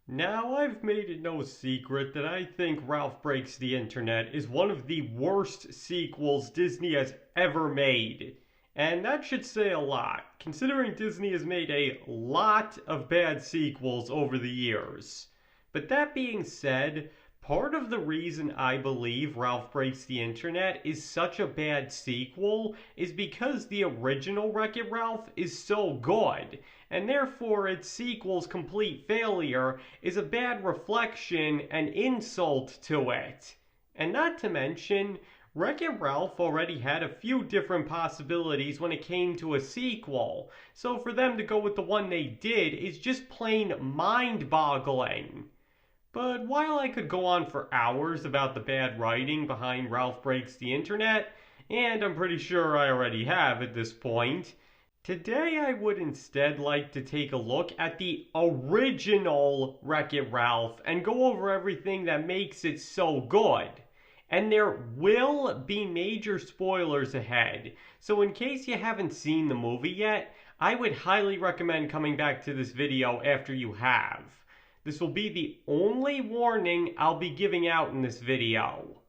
Now, I've made it no secret that I think Ralph Breaks the Internet is one of the worst sequels Disney has ever made. And that should say a lot, considering Disney has made a lot of bad sequels over the years. But that being said, part of the reason I believe Ralph Breaks the Internet is such a bad sequel is because the original Wreck-It Ralph is so good, and therefore its sequel's complete failure is a bad reflection and insult to it. And not to mention, Wreck-It Ralph already had a few different possibilities when it came to a sequel, so for them to go with the one they did is just plain mind-boggling. But while I could go on for hours about the bad writing behind Ralph Breaks the Internet, and I'm pretty sure I already have at this point, today I would instead like to take a look at the original Wreck-It Ralph and go over everything that makes it so good. And there will be major spoilers ahead, so in case you haven't seen the movie yet, I would highly recommend coming back to this video after you have. This will be the only warning I'll be giving out in this video.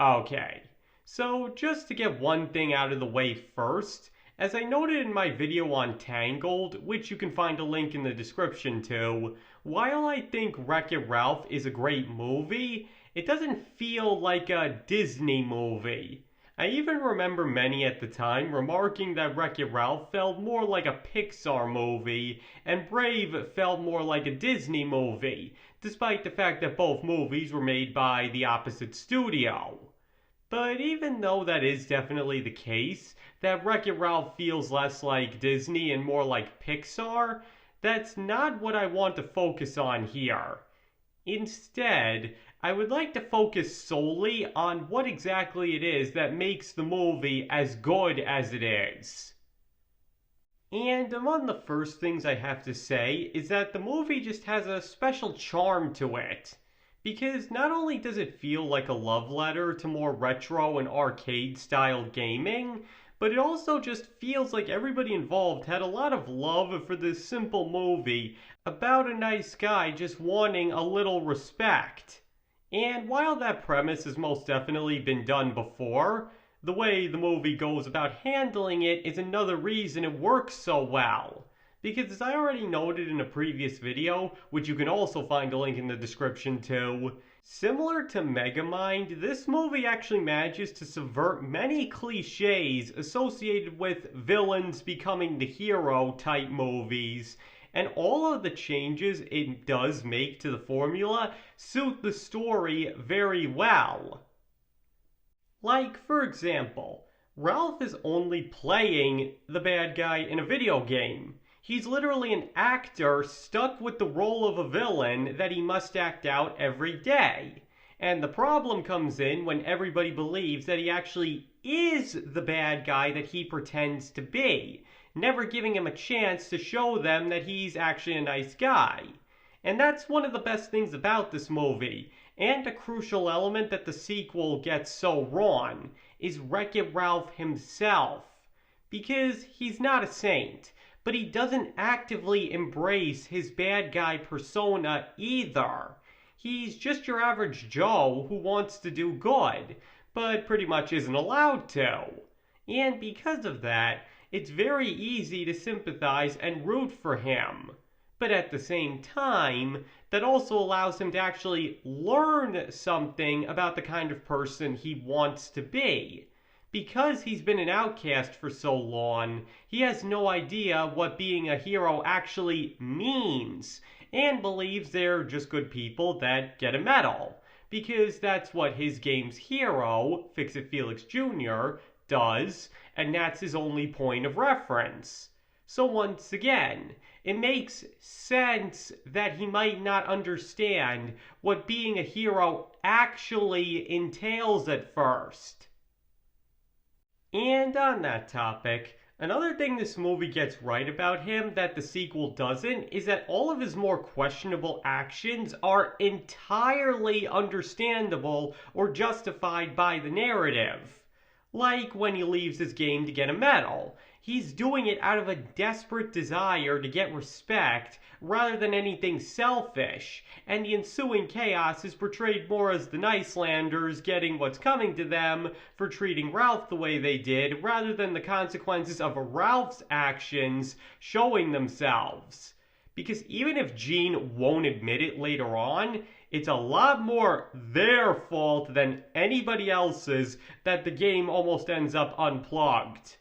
Okay, so just to get one thing out of the way first, as I noted in my video on Tangled, which you can find a link in the description to, while I think Wreck-It Ralph is a great movie, it doesn't feel like a Disney movie. I even remember many at the time remarking that Wreck-It Ralph felt more like a Pixar movie, and Brave felt more like a Disney movie, despite the fact that both movies were made by the opposite studio. But even though that is definitely the case, that Wreck-It Ralph feels less like Disney and more like Pixar, that's not what I want to focus on here. Instead, I would like to focus solely on what exactly it is that makes the movie as good as it is. And among the first things I have to say is that the movie just has a special charm to it. Because not only does it feel like a love letter to more retro and arcade style gaming, but it also just feels like everybody involved had a lot of love for this simple movie about a nice guy just wanting a little respect. And while that premise has most definitely been done before, the way the movie goes about handling it is another reason it works so well. Because as I already noted in a previous video, which you can also find a link in the description to, similar to Megamind, this movie actually manages to subvert many cliches associated with villains becoming the hero type movies, and all of the changes it does make to the formula suit the story very well. Like, for example, Ralph is only playing the bad guy in a video game. He's literally an actor stuck with the role of a villain that he must act out every day. And the problem comes in when everybody believes that he actually is the bad guy that he pretends to be, never giving him a chance to show them that he's actually a nice guy. And that's one of the best things about this movie, and a crucial element that the sequel gets so wrong, is Wreck-It Ralph himself. Because he's not a saint, but he doesn't actively embrace his bad guy persona either. He's just your average Joe who wants to do good, but pretty much isn't allowed to. And because of that, it's very easy to sympathize and root for him. But at the same time, that also allows him to actually learn something about the kind of person he wants to be. Because he's been an outcast for so long, he has no idea what being a hero actually means, and believes they're just good people that get a medal, because that's what his game's hero, Fix-It Felix Jr., does, and that's his only point of reference. So once again, it makes sense that he might not understand what being a hero actually entails at first. And on that topic, another thing this movie gets right about him that the sequel doesn't is that all of his more questionable actions are entirely understandable or justified by the narrative. Like when he leaves his game to get a medal. He's doing it out of a desperate desire to get respect rather than anything selfish, and the ensuing chaos is portrayed more as the Nicelanders getting what's coming to them for treating Ralph the way they did, rather than the consequences of Ralph's actions showing themselves. Because even if Gene won't admit it later on, it's a lot more their fault than anybody else's that the game almost ends up unplugged.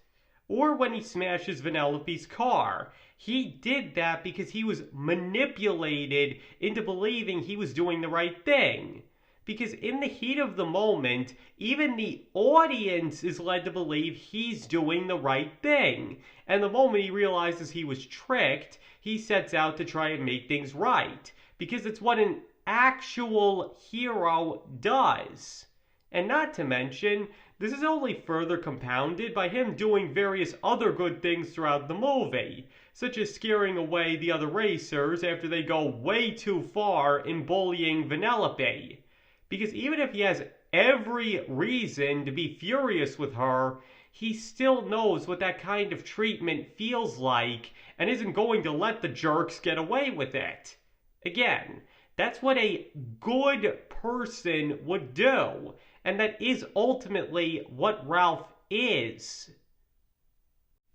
Or when he smashes Vanellope's car. He did that because he was manipulated into believing he was doing the right thing. Because in the heat of the moment, even the audience is led to believe he's doing the right thing. And the moment he realizes he was tricked, he sets out to try and make things right. Because it's what an actual hero does. And not to mention, this is only further compounded by him doing various other good things throughout the movie, such as scaring away the other racers after they go way too far in bullying Vanellope. Because even if he has every reason to be furious with her, he still knows what that kind of treatment feels like and isn't going to let the jerks get away with it. Again, that's what a good person would do, and that is ultimately what Ralph is.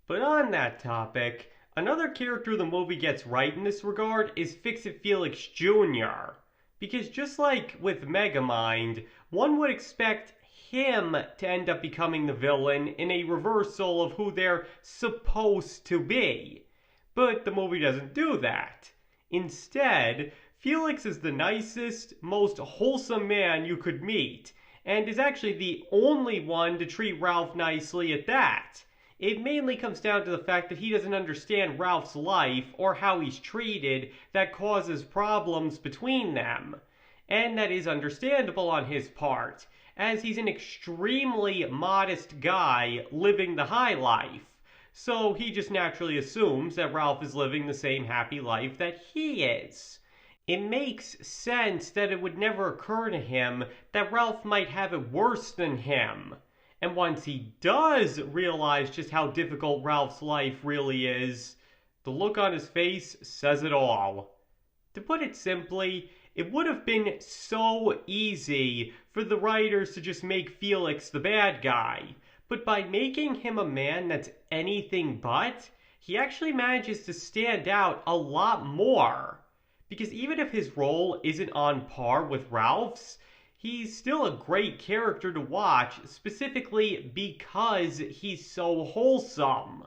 But on that topic, another character the movie gets right in this regard is Fix-It Felix Jr. Because just like with Megamind, one would expect him to end up becoming the villain in a reversal of who they're supposed to be. But the movie doesn't do that. Instead, Felix is the nicest, most wholesome man you could meet, and is actually the only one to treat Ralph nicely at that. It mainly comes down to the fact that he doesn't understand Ralph's life or how he's treated that causes problems between them. And that is understandable on his part, as he's an extremely modest guy living the high life. So he just naturally assumes that Ralph is living the same happy life that he is. It makes sense that it would never occur to him that Ralph might have it worse than him. And once he does realize just how difficult Ralph's life really is, the look on his face says it all. To put it simply, it would have been so easy for the writers to just make Felix the bad guy. But by making him a man that's anything but, he actually manages to stand out a lot more. Because even if his role isn't on par with Ralph's, he's still a great character to watch, specifically because he's so wholesome.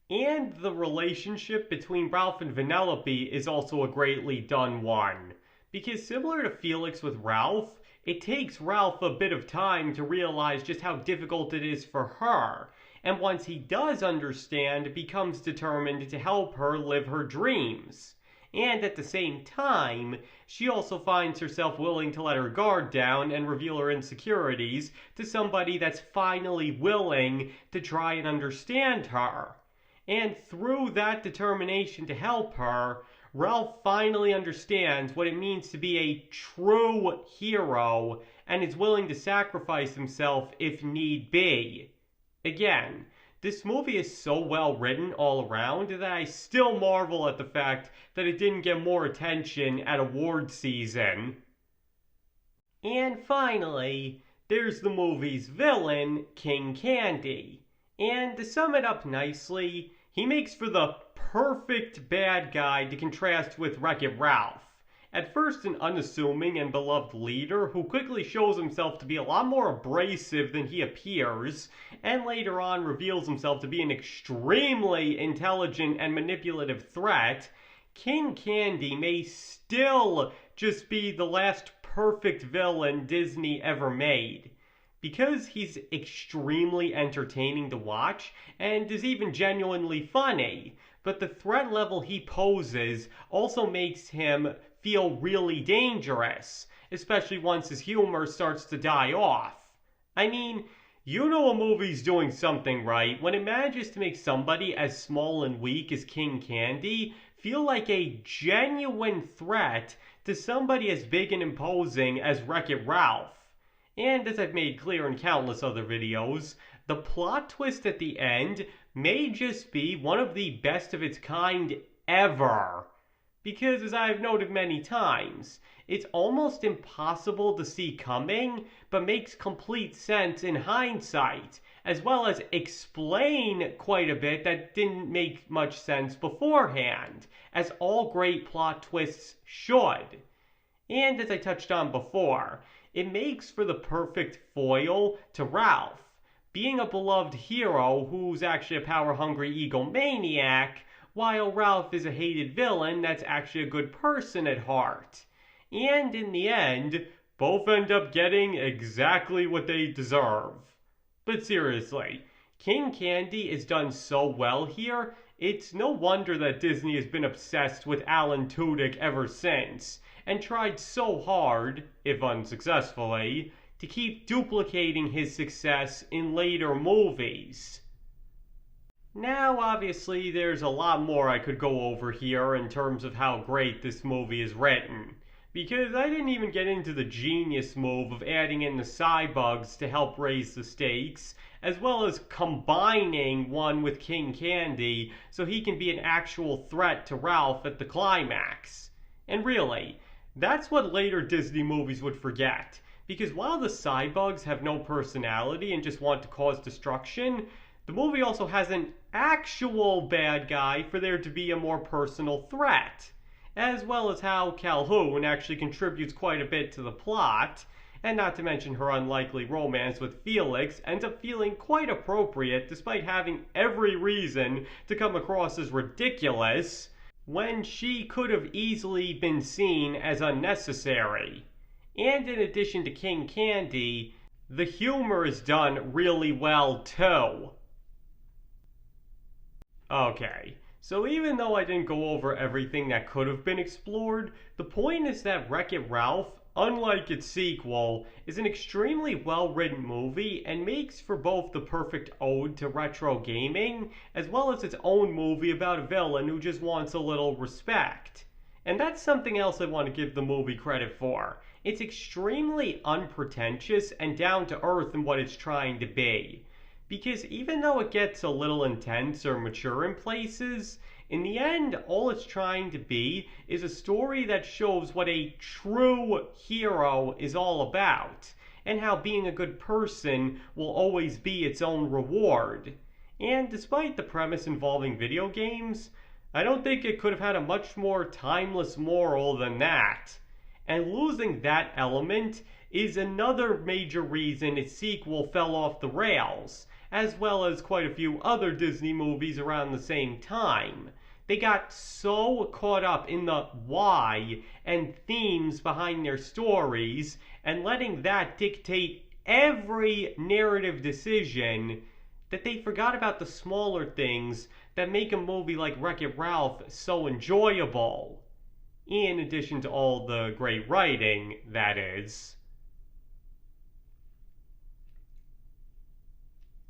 And the relationship between Ralph and Vanellope is also a greatly done one. Because similar to Felix with Ralph, it takes Ralph a bit of time to realize just how difficult it is for her. And once he does understand, becomes determined to help her live her dreams. And at the same time, she also finds herself willing to let her guard down and reveal her insecurities to somebody that's finally willing to try and understand her. And through that determination to help her, Ralph finally understands what it means to be a true hero and is willing to sacrifice himself if need be. Again, this movie is so well written all around that I still marvel at the fact that it didn't get more attention at award season. And finally, there's the movie's villain, King Candy. And to sum it up nicely, he makes for the perfect bad guy to contrast with Wreck-It Ralph. At first an unassuming and beloved leader who quickly shows himself to be a lot more abrasive than he appears, and later on reveals himself to be an extremely intelligent and manipulative threat, King Candy may still just be the last perfect villain Disney ever made. Because he's extremely entertaining to watch and is even genuinely funny, but the threat level he poses also makes him feel really dangerous, especially once his humor starts to die off. I mean, you know a movie's doing something right when it manages to make somebody as small and weak as King Candy feel like a genuine threat to somebody as big and imposing as Wreck-It Ralph. And as I've made clear in countless other videos, the plot twist at the end may just be one of the best of its kind ever. Because, as I've noted many times, it's almost impossible to see coming, but makes complete sense in hindsight, as well as explain quite a bit that didn't make much sense beforehand, as all great plot twists should. And as I touched on before, it makes for the perfect foil to Ralph, being a beloved hero who's actually a power-hungry egomaniac, while Ralph is a hated villain that's actually a good person at heart. And in the end, both end up getting exactly what they deserve. But seriously, King Candy is done so well here, it's no wonder that Disney has been obsessed with Alan Tudyk ever since, and tried so hard, if unsuccessfully, to keep duplicating his success in later movies. Now, obviously, there's a lot more I could go over here in terms of how great this movie is written, because I didn't even get into the genius move of adding in the Cybugs to help raise the stakes, as well as combining one with King Candy so he can be an actual threat to Ralph at the climax. And really, that's what later Disney movies would forget, because while the Cybugs have no personality and just want to cause destruction, the movie also has an actual bad guy for there to be a more personal threat, as well as how Calhoun actually contributes quite a bit to the plot, and not to mention her unlikely romance with Felix ends up feeling quite appropriate despite having every reason to come across as ridiculous when she could have easily been seen as unnecessary. And in addition to King Candy, the humor is done really well too. Okay, so even though I didn't go over everything that could have been explored, the point is that Wreck-It Ralph, unlike its sequel, is an extremely well-written movie and makes for both the perfect ode to retro gaming, as well as its own movie about a villain who just wants a little respect. And that's something else I want to give the movie credit for. It's extremely unpretentious and down-to-earth in what it's trying to be. Because even though it gets a little intense or mature in places, in the end, all it's trying to be is a story that shows what a true hero is all about, and how being a good person will always be its own reward. And despite the premise involving video games, I don't think it could have had a much more timeless moral than that. And losing that element is another major reason its sequel fell off the rails, as well as quite a few other Disney movies around the same time. They got so caught up in the why and themes behind their stories, and letting that dictate every narrative decision, that they forgot about the smaller things that make a movie like Wreck-It Ralph so enjoyable. In addition to all the great writing, that is.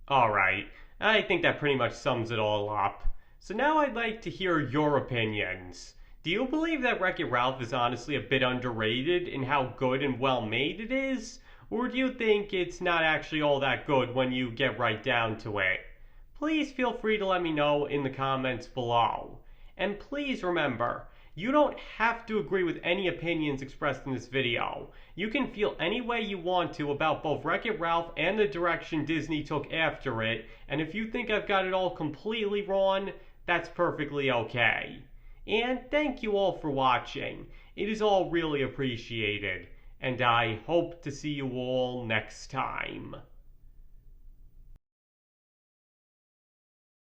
Alright, I think that pretty much sums it all up. So now I'd like to hear your opinions. Do you believe that Wreck-It Ralph is honestly a bit underrated in how good and well made it is? Or do you think it's not actually all that good when you get right down to it? Please feel free to let me know in the comments below. And please remember, you don't have to agree with any opinions expressed in this video. You can feel any way you want to about both Wreck-It Ralph and the direction Disney took after it, and if you think I've got it all completely wrong, that's perfectly okay. And thank you all for watching. It is all really appreciated, and I hope to see you all next time.